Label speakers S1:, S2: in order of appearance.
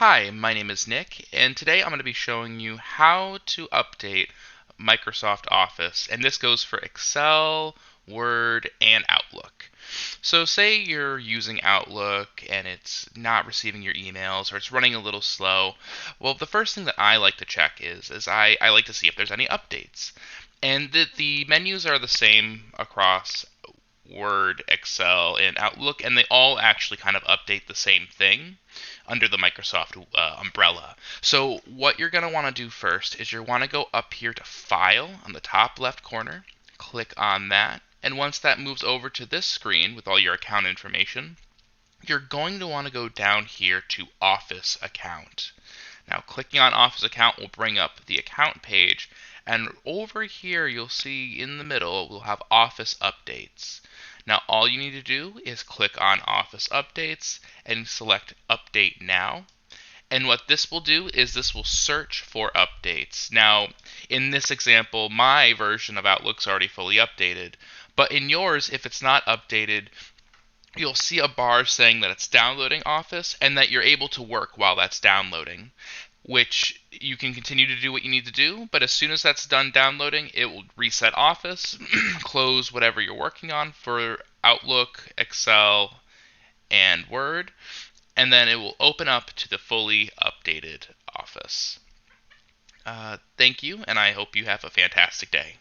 S1: Hi, my name is Nick, and today I'm going to be showing you how to update Microsoft Office, and this goes for Excel, Word, and Outlook. So say you're using Outlook and it's not receiving your emails or it's running a little slow. Well, the first thing that I like to check is I like to see if there's any updates. And the menus are the same across Word, Excel, and Outlook, and they all actually kind of update the same thing under the Microsoft umbrella. So what you're going to want to do first is you want to go up here to File on the top left corner, click on that, and once that moves over to this screen with all your account information, you're going to want to go down here to Office Account. Now, clicking on Office Account will bring up the account page, and over here you'll see in the middle we'll have Office Updates. Now, all you need to do is click on Office Updates and select Update Now. And what this will do is this will search for updates. Now, in this example, my version of Outlook's already fully updated, but in yours, if it's not updated, you'll see a bar saying that it's downloading Office and that you're able to work while that's downloading, which you can continue to do what you need to do, but as soon as that's done downloading, it will reset Office, close whatever you're working on for Outlook, Excel, and Word, and then it will open up to the fully updated Office. Thank you, and I hope you have a fantastic day.